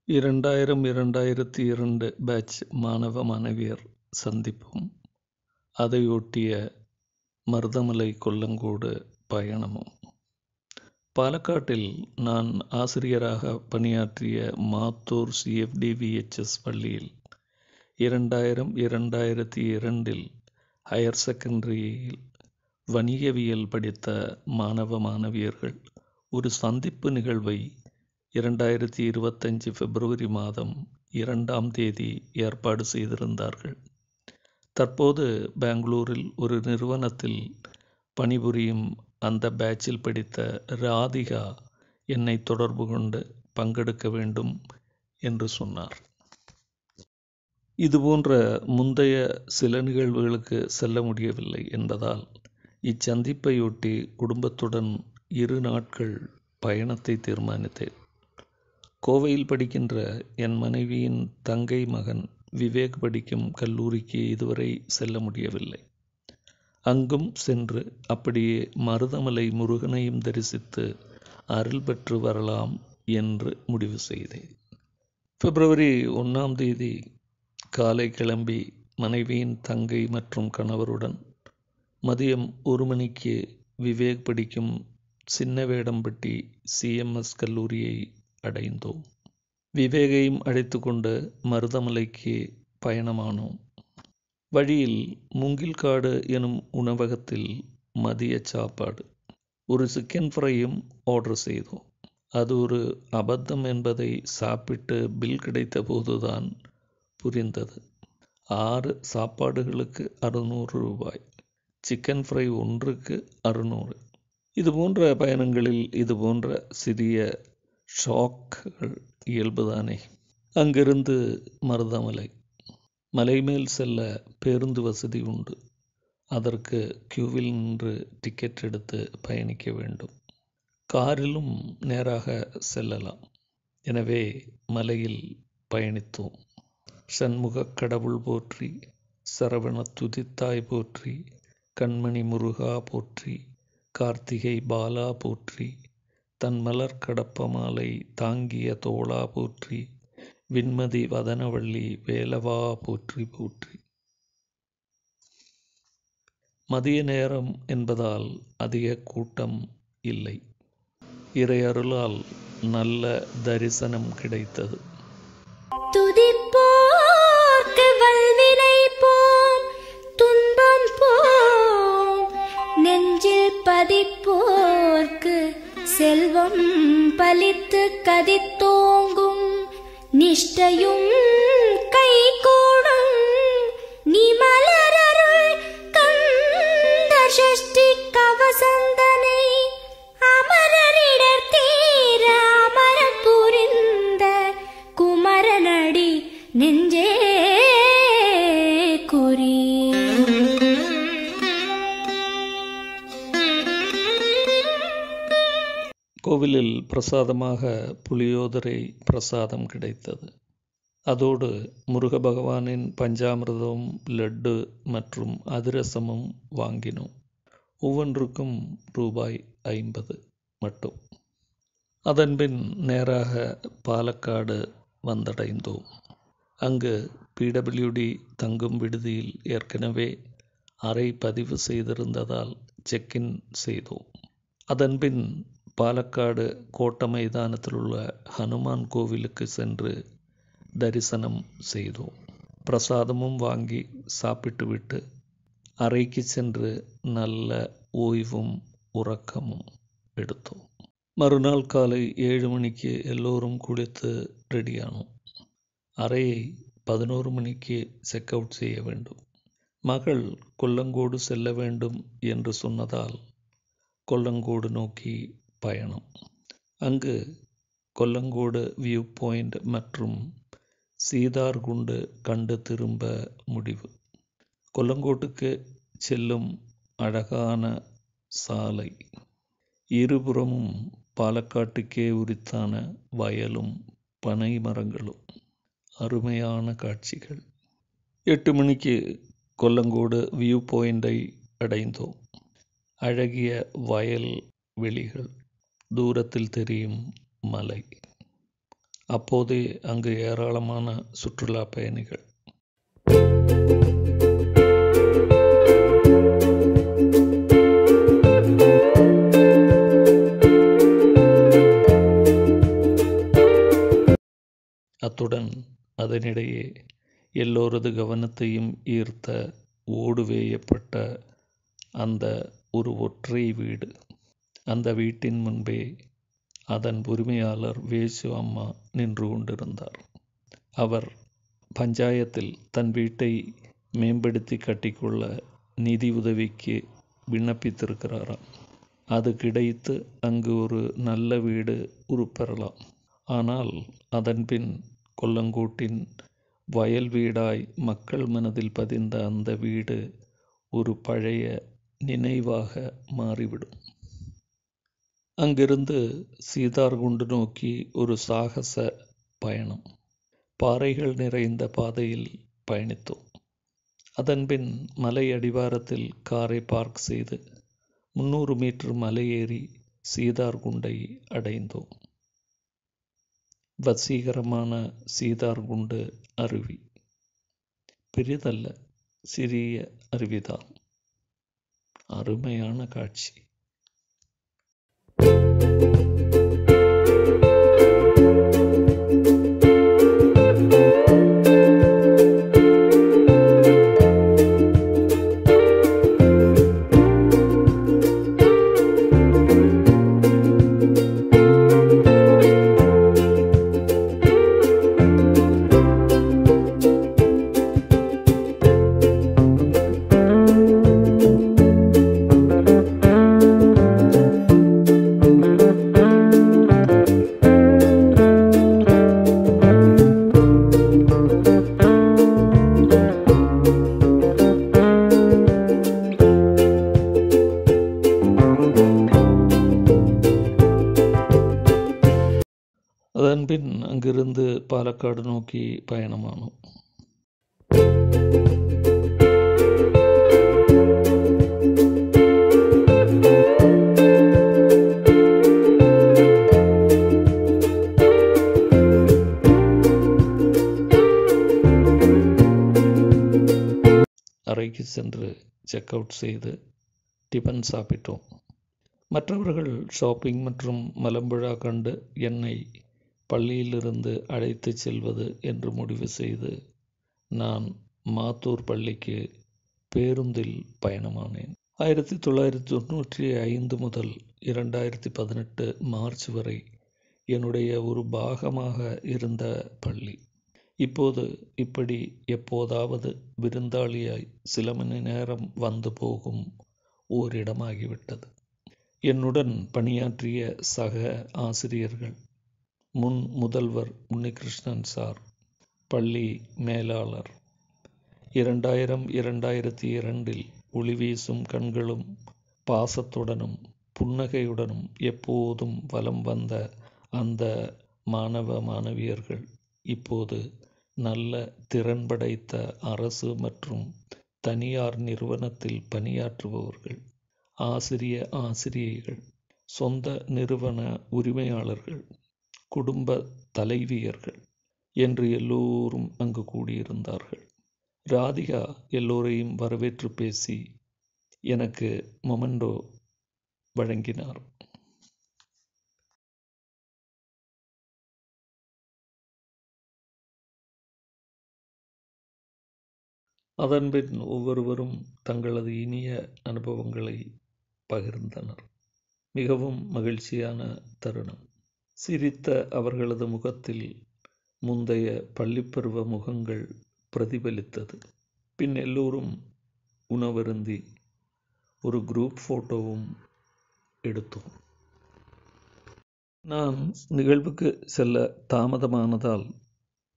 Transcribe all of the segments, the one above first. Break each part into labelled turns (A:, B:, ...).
A: 2000-2002 batch மாணவ மாணவியர் சந்திப்பும் அதையொட்டிய மருதமலை கொல்லங்கோடு பயணமும். பாலக்காட்டில் நான் ஆசிரியராக பணியாற்றிய மாத்தூர் CFD-VHS பள்ளியில் 2000-2002 ஹையர் செகண்டரியில் வணிகவியல் படித்த மாணவ மாணவியர்கள் ஒரு சந்திப்பு நிகழ்வை 2025 பிப்ரவரி மாதம் 2ஆம் தேதி ஏற்பாடு செய்திருந்தார்கள். தற்போது பெங்களூரில் ஒரு நிறுவனத்தில் பணிபுரியும் அந்த பேட்சில் படித்த ராதிகா என்னை தொடர்பு கொண்டு பங்கெடுக்க வேண்டும் என்று சொன்னார். இதுபோன்ற முந்தைய சில நிகழ்வுகளுக்கு செல்ல முடியவில்லை என்பதால் இச்சந்திப்பையொட்டி குடும்பத்துடன் 2 நாட்கள் பயணத்தை தீர்மானித்தேன். கோவையில் படிக்கின்ற என் மனைவியின் தங்கை மகன் விவேக் படிக்கும் கல்லூரிக்கு இதுவரை செல்ல முடியவில்லை. அங்கும் சென்று அப்படியே மருதமலை முருகனையும் தரிசித்து அருள் பெற்று வரலாம் என்று முடிவு செய்தேன். பிப்ரவரி 1ஆம் தேதி காலை கிளம்பி மனைவியின் தங்கை மற்றும் கணவருடன் மதியம் 1 மணிக்கு விவேக் படிக்கும் சின்னவேடம்பட்டி CMS கல்லூரியை அடைந்தோம். விவேகையும் அழைத்து கொண்டு மருதமலைக்கு பயணமானோம். வழியில் மூங்கில்காடு எனும் உணவகத்தில் மதிய சாப்பாடு ஒரு சிக்கன் ஃப்ரையும் ஆர்டர் செய்தோம். அது ஒரு அபத்தம் என்பதை சாப்பிட்டு பில் கிடைத்த போதுதான் புரிந்தது. 6 சாப்பாடுகளுக்கு 600 ரூபாய், சிக்கன் ஃப்ரை ஒன்றுக்கு 600. இதுபோன்ற பயணங்களில் இதுபோன்ற சிறிய ஷாக்குகள் இயல்புதானே. அங்கிருந்து மருதமலை மலை மேல் செல்ல பேருந்து வசதி உண்டு. அதற்கு கியூவில் நின்று டிக்கெட் எடுத்து பயணிக்க வேண்டும். காரிலும் நேராக செல்லலாம். எனவே மலையில் பயணித்தோம். சண்முகக் கடவுள் போற்றி, சரவண துதித்தாய் போற்றி, கண்மணி முருகா போற்றி, கார்த்திகை பாலா போற்றி, தன்மலர் கடப்ப மாலை தாங்கிய தோளா போற்றி, விண்மதி வதனவள்ளி வேலவா போற்றி போற்றி. மதிய நேரம் என்பதால் அதிக கூட்டம் இல்லை. இறை அருளால் நல்ல தரிசனம் கிடைத்தது.
B: துதிப்போர்க்கு வல்வினை போம், துன்பம் போம், நெஞ்சில் பதிப்போர்க்கு செல்வம் பலித்து கதித்தோங்கும், நிஷ்டையும் கைகூடும் நீ மலரருள் கந்த சஷ்டி கவசந்தனை, அமரரிடர் தீர அமரம் புரிந்த குமரனடி நெஞ்சே குறி.
A: கோவிலில் பிரசாதமாக புளியோதரை பிரசாதம் கிடைத்தது. அதோடு முருக பகவானின் பஞ்சாமிர்தம், லட்டு மற்றும் அதிரசமும் வாங்கினோம். ஒவ்வொன்றுக்கும் ரூபாய் 50 மட்டும். அதன்பின் நேராக பாலக்காடு வந்தடைந்தோம். அங்கு PWD தங்கும் விடுதியில் ஏற்கனவே அறை பதிவு செய்திருந்ததால் செக்இன் செய்தோம். அதன்பின் பாலக்காடு கோட்ட மைதானத்தில் உள்ள ஹனுமான் கோவிலுக்கு சென்று தரிசனம் செய்தோம். பிரசாதமும் வாங்கி சாப்பிட்டுவிட்டு அறைக்கு சென்று நல்ல ஓய்வும் உறக்கமும் எடுத்தோம். மறுநாள் காலை 7 மணிக்கு எல்லோரும் குளித்து ரெடியானோம். அறையை 11 மணிக்கு செக் அவுட் செய்ய வேண்டும். மகள் கொல்லங்கோடு செல்ல வேண்டும் என்று சொன்னதால் கொல்லங்கோடு நோக்கி பயணம். அங்கு கொல்லங்கோடு வியூ பாயிண்ட் மற்றும் சீதார்குண்டு கண்டு திரும்ப முடிவு. கொல்லங்கோட்டுக்கு செல்லும் அழகான சாலை, இருபுறமும் பாலக்காட்டுக்கே உரித்தான வயலும் பனை மரங்களும், அருமையான காட்சிகள். 8 மணிக்கு கொல்லங்கோடு வியூ பாயிண்டை அடைந்தோம். அழகிய வயல் வெளிகள், தூரத்தில் தெரியும் மலை. அப்போதே அங்கு ஏராளமான சுற்றுலா பயணிகள். அத்துடன் அதனிடையே எல்லோரது கவனத்தையும் ஈர்த்த ஓடு வேயப்பட்ட அந்த ஒரு ஒற்றை வீடு. அந்த வீட்டின் முன்பே அதன் உரிமையாளர் வேசு அம்மா நின்று கொண்டிருந்தார். அவர் பஞ்சாயத்தில் தன் வீட்டை மேம்படுத்தி கட்டிக்கொள்ள நிதி உதவிக்கு விண்ணப்பித்திருக்கிறாராம். அது கிடைத்து அங்கு ஒரு நல்ல வீடு உருப்பெறலாம். ஆனால் அதன்பின் கொல்லங்கோட்டின் வயல் வீடாய் மக்கள் மனதில் பதிந்த அந்த வீடு ஒரு பழைய நினைவாக மாறிவிடும். அங்கிருந்து சீதார்குண்டு நோக்கி ஒரு சாகச பயணம். பாறைகள் நிறைந்த பாதையில் பயணித்தோம். அதன்பின் மலை அடிவாரத்தில் காரை பார்க் செய்து 300 மீட்டர் மலையேறி சீதார்குண்டை அடைந்தோம். வசீகரமான சீதார்குண்டு அருவி. பெரிதல்ல, சிறிய அருவிதான். அருமையான காட்சி. அதன்பின் அங்கிருந்து பாலக்காடு நோக்கி பயணமானோம். அறைக்கு சென்று செக் அவுட் செய்து டிபன் சாப்பிட்டோம். மற்றவர்கள் ஷாப்பிங் மற்றும் மலம்புழா கண்டு என்னை பள்ளியிலிருந்து அழைத்து செல்வது என்று முடிவு செய்து நான் மாத்தூர் பள்ளிக்கு பேருந்தில் பயணமானேன். 1995 முதல் 2018 மார்ச் வரை என்னுடைய ஒரு பாகமாக இருந்த பள்ளி இப்போது இப்படி எப்போதாவது விருந்தாளியாய் சில மணி நேரம் வந்து போகும் ஓரிடமாகிவிட்டது. என்னுடன் பணியாற்றிய சக ஆசிரியர்கள், முன் முதல்வர் உன்னிகிருஷ்ணன் சார், பள்ளி மேலாளர், 2000-2002 ஒளிவீசும் கண்களும் பாசத்துடனும் புன்னகையுடனும் எப்போதும் வலம் வந்த அந்த மாணவ மாணவியர்கள் இப்போது நல்ல திறன் படைத்த அரசு மற்றும் தனியார் நிறுவனத்தில் பணியாற்றுபவர்கள், ஆசிரியைகள், சொந்த நிறுவன உரிமையாளர்கள், குடும்ப தலைவியர்கள் என்று எல்லோரும் அங்கு கூடியிருந்தார்கள். ராதிகா எல்லோரையும் வரவேற்று பேசி எனக்கு மொமெண்டோ வழங்கினார். அதன்பின் ஒவ்வொருவரும் தங்களது இனிய அனுபவங்களை பகிர்ந்தனர். மிகவும் மகிழ்ச்சியான தருணம். சிரித்த அவர்களது முகத்தில் முந்தைய பள்ளிப்பருவ முகங்கள் பிரதிபலித்தது. பின் எல்லோரும் உணவருந்தி ஒரு குரூப் ஃபோட்டோவும் எடுத்தோம். நான் நிகழ்வுக்கு செல்ல தாமதமானதால்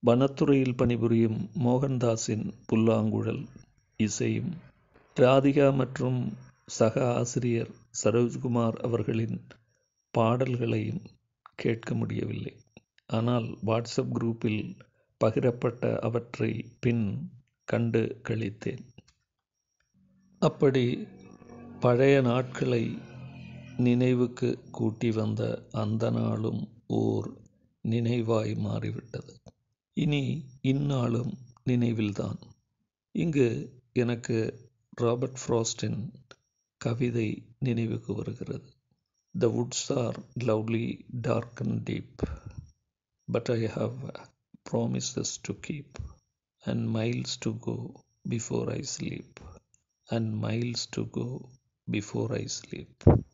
A: வனத்துறையில் பணிபுரியும் மோகன்தாஸின் புல்லாங்குழல் இசையும் ராதிகா மற்றும் சக ஆசிரியர் சரோஜ்குமார் அவர்களின் பாடல்களையும் கேட்க முடியவில்லை. ஆனால் வாட்ஸ்அப் குரூப்பில் பகிரப்பட்ட அவற்றை பின் கண்டு களித்தேன். அப்படி பழைய நாட்களை நினைவுக்கு கூட்டி வந்த அந்த நாளும் ஓர் நினைவாய் மாறிவிட்டது. இனி இந்நாளும் நினைவில்தான். இங்கு எனக்கு ராபர்ட் ஃப்ராஸ்டின் கவிதை நினைவுக்கு வருகிறது. The woods are lovely, dark and deep, but I have promises to keep, and miles to go before I sleep, and miles to go before I sleep.